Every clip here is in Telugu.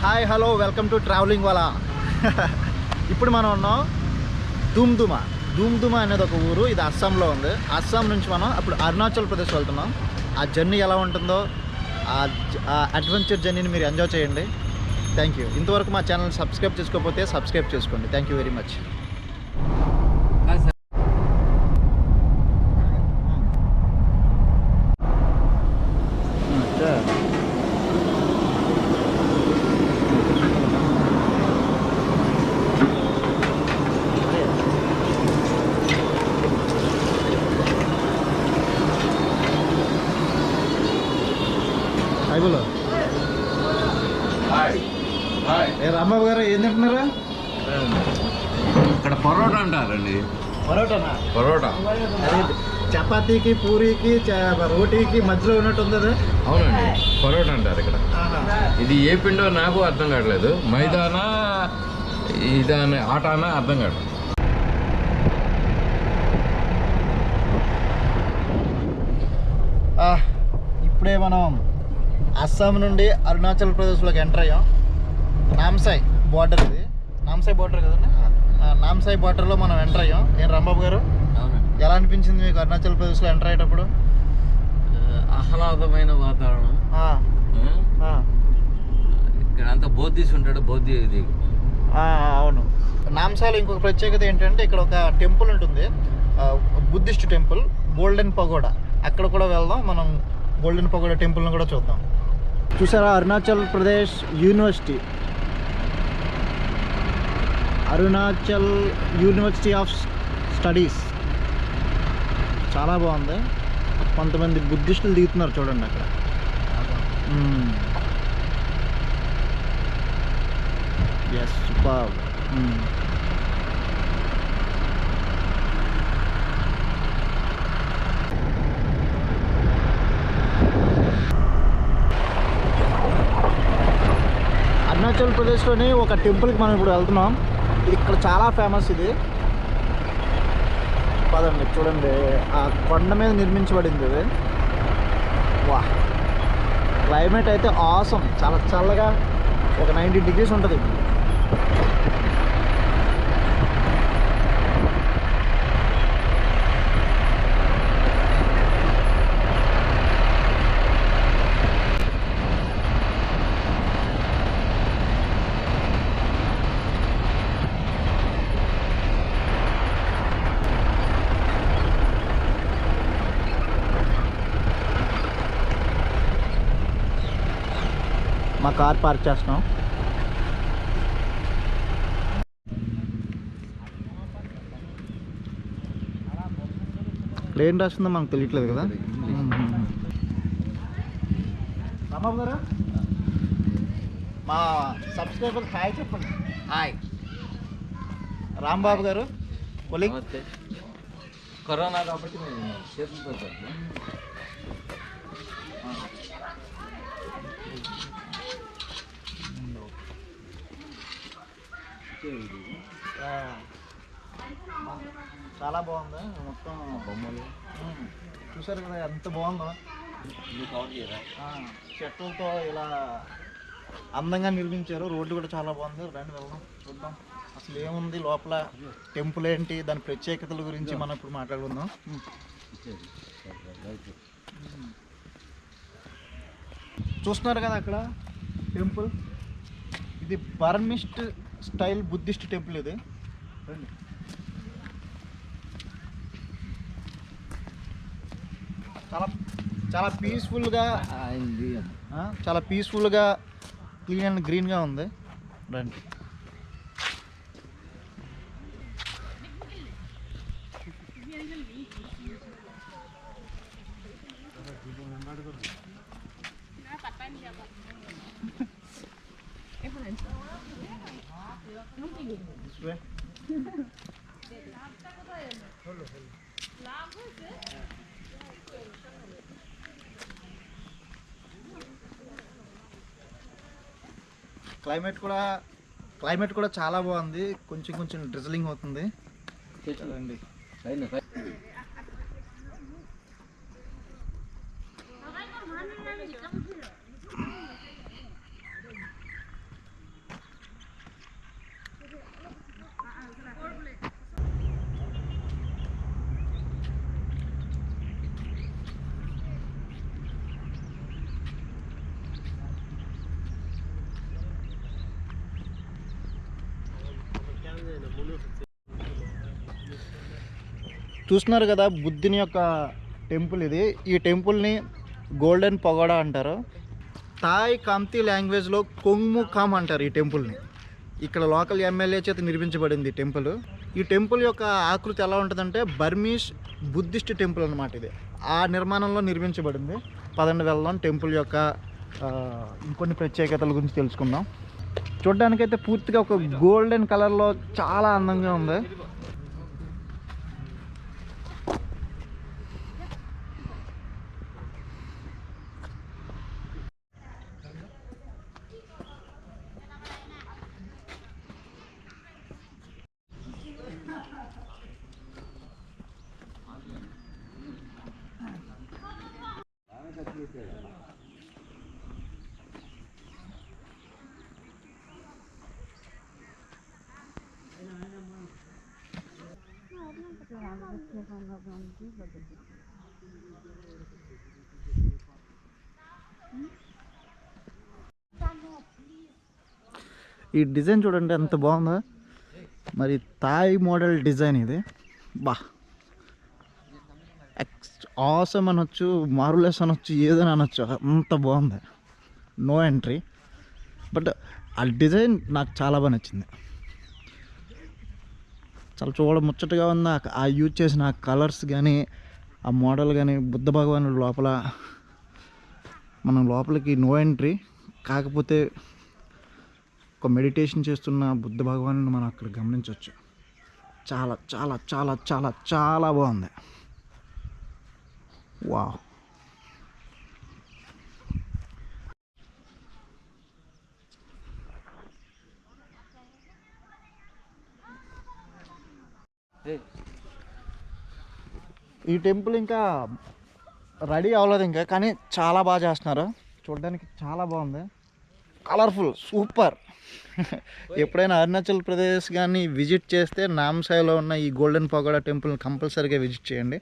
Hi hello welcome to travelling Wala. ఇప్పుడు మనం ఉన్నాం ధూమ్దుమా అనేది ఒక ఊరు. ఇది అస్సాంలో ఉంది. అస్సాం నుంచి మనం అప్పుడు అరుణాచల్ ప్రదేశ్ వెళ్తున్నాం. ఆ జర్నీ ఎలా ఉంటుందో ఆ అడ్వెంచర్ జర్నీని మీరు ఎంజాయ్ చేయండి. Thank you. ఇంతవరకు మా ఛానల్ సబ్స్క్రైబ్ చేసుకోకపోతే సబ్స్క్రైబ్ చేసుకోండి. Thank you very much. Hi బోలో. రాంబాబు గారు ఏం తింటున్నారా? ఇక్కడ పరోటా అంటారండి. పరోటానా? పరోటా అదే చపాతీకి పూరీకి రోటీకి మధ్యలో ఉన్నట్టు ఉంది అది. అవునండి, పరోటా అంటారు ఇక్కడ. ఇది ఏ పిండో నాకు అర్థం కావట్లేదు. మైదానా ఇదానా ఆటానా అర్థం కావట్లేదు. ఇప్పుడే మనం అస్సాం నుండి అరుణాచల్ ప్రదేశ్లోకి ఎంటర్ అయ్యాం. నామ్సాయ్ బార్డర్ ఇది. నామ్సాయ్ బార్డర్ కదండి. నామ్సాయ్ బార్డర్లో మనం ఎంటర్ అయ్యాం. ఏం రాంబాబు గారు, ఎలా అనిపించింది మీకు అరుణాచల్ ప్రదేశ్లో ఎంటర్ అయ్యేటప్పుడు? ఆహ్లాదమైన వాతావరణం. ఇక్కడ అంతా బౌద్ధీస్ ఉంటాడు. ఇది అవును. నామ్సాయ్లో ఇంకొక ప్రత్యేకత ఏంటంటే ఇక్కడ ఒక టెంపుల్ ఉంటుంది, బుద్ధిస్ట్ టెంపుల్, గోల్డెన్ పగోడా. అక్కడ కూడా వెళ్దాం మనం. గోల్డెన్ పగోడా టెంపుల్ని కూడా చూద్దాం. చూసారా, Arunachal Pradesh university, Arunachal university of studies. చాలా బాగుంది. కొంతమంది బుద్ధిస్టులు దిగుతున్నారు చూడండి అక్కడ. Yes, super. అరుణాచల్ ప్రదేశ్లోని ఒక టెంపుల్కి మనం ఇప్పుడు వెళ్తున్నాం. ఇది ఇక్కడ చాలా ఫేమస్. ఇది పదండి చూడండి. ఆ కొండ మీద నిర్మించబడింది ఇది. వా, క్లైమేట్ అయితే ఆసమ్. చాలా చల్లగా, ఒక 90 degrees ఉంటుంది. మా కార్ పార్క్ చేస్తున్నాం. ఏం రాస్తుందో మనకు తెలియట్లేదు కదా. రాంబాబు గారు, మా సబ్స్క్రైబర్ హాయ్ చెప్పండి. హాయ్ రాంబాబు గారు, కరోనా కాబట్టి మేము చేతులతో చాలా బాగుంది. మొత్తం బొమ్మలు చూసారు కదా ఎంత బాగుందో. చెట్లతో ఇలా అందంగా నిర్మించారు. రోడ్డు కూడా చాలా బాగుంది. రండి వెళ్దాం, చూద్దాం అసలు ఏముంది లోపల, టెంపుల్ ఏంటి, దాని ప్రత్యేకతల గురించి మనం ఇప్పుడు మాట్లాడుకుందాం. చూస్తున్నారు కదా అక్కడ టెంపుల్. ఇది బర్మిస్ట్ స్టైల్ బుద్ధిస్ట్ టెంపుల్. ఇది చాలా చాలా పీస్ఫుల్గా, చాలా పీస్ఫుల్గా, క్లీన్ అండ్ గ్రీన్గా ఉంది. రండి. క్లైమేట్ కూడా చాలా బాగుంది. కొంచెం డ్రిజ్లింగ్ అవుతుంది. చూడండి. చూస్తున్నారు కదా బుద్ధుని యొక్క టెంపుల్ ఇది. ఈ టెంపుల్ని గోల్డెన్ పగోడా అంటారు. థాయ్ కామ్తీ లాంగ్వేజ్లో కొంగ్ము కామ్ అంటారు ఈ టెంపుల్ని. ఇక్కడ లోకల్ ఎమ్మెల్యే చేత నిర్మించబడింది ఈ టెంపుల్. ఈ టెంపుల్ యొక్క ఆకృతి ఎలా ఉంటుందంటే బర్మీష్ బుద్ధిస్ట్ టెంపుల్ అన్నమాట ఇది. ఆ నిర్మాణంలో నిర్మించబడింది. పదండి వెళ్దాం, టెంపుల్ యొక్క ఇంకొన్ని ప్రత్యేకతల గురించి తెలుసుకుందాం. చూడ్డానికైతే పూర్తిగా ఒక గోల్డెన్ కలర్లో చాలా అందంగా ఉంది. ఈ డిజైన్ చూడండి ఎంత బాగుందో. మరి థాయ్ మోడల్ డిజైన్ ఇది. బా ఆసమ్ అనొచ్చు, మార్వెలస్ అనొచ్చు, ఏదైనా అనొచ్చు, అంత బాగుంది. నో ఎంట్రీ, బట్ ఆ డిజైన్ నాకు చాలా బాగా నచ్చింది. చాలా ముచ్చటగా ఉంది. ఆ యూజ్ చేసిన ఆ కలర్స్ కానీ ఆ మోడల్ కానీ. బుద్ధ భగవానుడు లోపల, మనం లోపలికి నో ఎంట్రీ, కాకపోతే ఒక మెడిటేషన్ చేస్తున్న బుద్ధ భగవానుని మనం అక్కడ గమనించవచ్చు. చాలా చాలా చాలా చాలా చాలా బాగుంది. వావ్. ఈ టెంపుల్ ఇంకా రెడీ అవ్వలేదు ఇంకా, కానీ చాలా బాగా చేస్తున్నారు. చూడడానికి చాలా బాగుంది, కలర్ఫుల్, సూపర్. ఎప్పుడైనా అరుణాచల్ ప్రదేశ్ కానీ విజిట్ చేస్తే నామ్సాయిలో ఉన్న ఈ గోల్డెన్ పగోడా టెంపుల్ని కంపల్సరీగా విజిట్ చేయండి.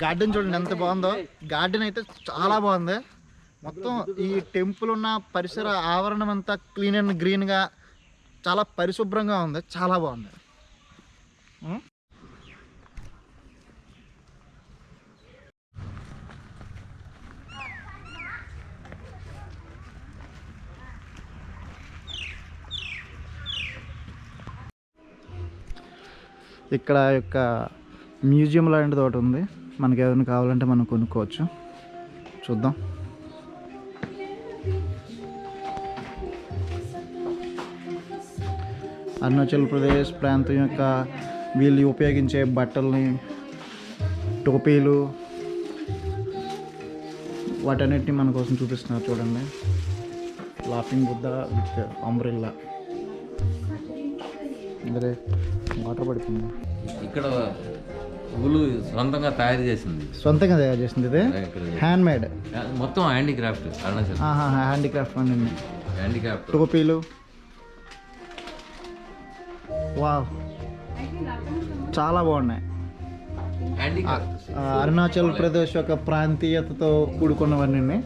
గార్డెన్ చూడండి ఎంత బాగుందో. గార్డెన్ అయితే చాలా బాగుంది. మొత్తం ఈ టెంపుల్ ఉన్న పరిసర ఆవరణం అంతా క్లీన్ అండ్ గ్రీన్గా చాలా పరిశుభ్రంగా ఉంది. చాలా బాగుంది. ఇక్కడ యొక్క మ్యూజియం లాంటిది ఒకటి ఉంది. మనకి ఏదైనా కావాలంటే మనం కొనుక్కోవచ్చు. చూద్దాం. అరుణాచల్ ప్రదేశ్ ప్రాంతం యొక్క వీళ్ళు ఉపయోగించే బట్టల్ని, టోపీలు, వాటన్నిటిని మన కోసం చూపిస్తున్నారు. చూడండి, లాఫింగ్ బుద్ధ విత్ అంబ్రెల్లా. అందరే వాటర్ పడుతుంది. ఇక్కడ ఊలు సొంతంగా తయారు చేసింది. సొంతంగా తయారు చేసింది ఇది. హ్యాండ్ మేడ్, మొత్తం హ్యాండీక్రాఫ్ట్. అరుణాచల్ హ్యాండీక్రాఫ్ట్ అండి. హ్యాండీక్రాఫ్ట్ టోపీలు. వావ్, చాలా బాగున్నాయి. అరుణాచల్ ప్రదేశ్ యొక్క ప్రాంతీయతతో కూడుకున్నవన్నీ.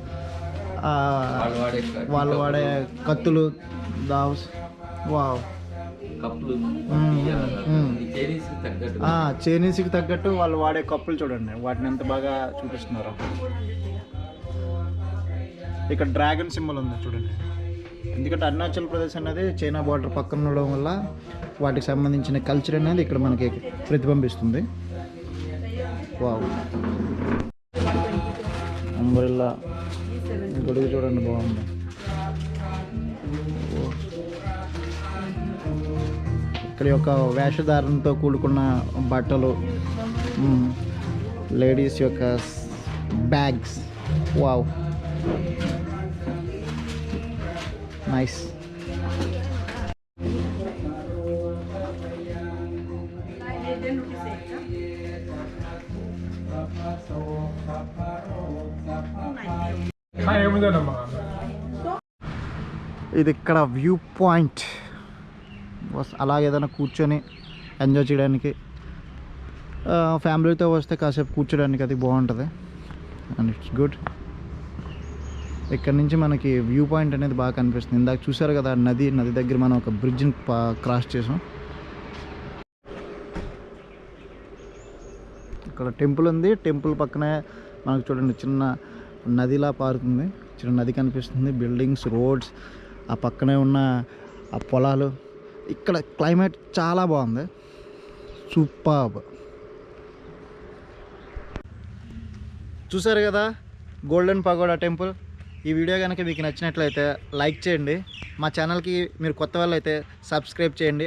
వాళ్ళు వాడే కత్తులు, దావ్స్. వావ్. చైనీస్కి తగ్గట్టు వాళ్ళు వాడే కప్పులు చూడండి, వాటిని ఎంత బాగా చూపిస్తున్నారు. ఇక్కడ డ్రాగన్ సింబల్ ఉంది చూడండి. ఎందుకంటే అరుణాచల్ ప్రదేశ్ అనేది చైనా బార్డర్ పక్కన ఉండడం వల్ల వాటికి సంబంధించిన కల్చర్ అనేది ఇక్కడ మనకి ప్రతిబింబిస్తుంది. వావ్. అంబ్రెల్లా గొడుగు చూడండి, బాగుంది. ఇక్కడ యొక్క వేషధారణతో కూడుకున్న బట్టలు, లేడీస్ యొక్క బ్యాగ్స్. Wow, nice. ఇది ఇక్కడ వ్యూ పాయింట్. అలాగే ఏదైనా కూర్చొని ఎంజాయ్ చేయడానికి, ఫ్యామిలీతో వస్తే కాసేపు కూర్చోడానికి అది బాగుంటుంది. And it's good. ఇక్కడ నుంచి మనకి వ్యూ పాయింట్ అనేది బాగా కనిపిస్తుంది. ఇందాక చూసారు కదా నది దగ్గర మనం ఒక బ్రిడ్జ్ని క్రాస్ చేసాం. ఇక్కడ టెంపుల్ ఉంది. టెంపుల్ పక్కనే మనకు చూడండి చిన్న నదిలా పారుతుంది. చిన్న నది కనిపిస్తుంది. బిల్డింగ్స్, రోడ్స్, ఆ పక్కనే ఉన్న ఆ పొలాలు. ఇక్కడ క్లైమేట్ చాలా బాగుంది. సూపర్బ్. చూసారు కదా గోల్డెన్ పగోడా టెంపుల్. ఈ వీడియో కనుక మీకు నచ్చినట్లయితే లైక్ చేయండి. మా ఛానల్కి మీరు కొత్త వాళ్ళు అయితే సబ్స్క్రైబ్ చేయండి.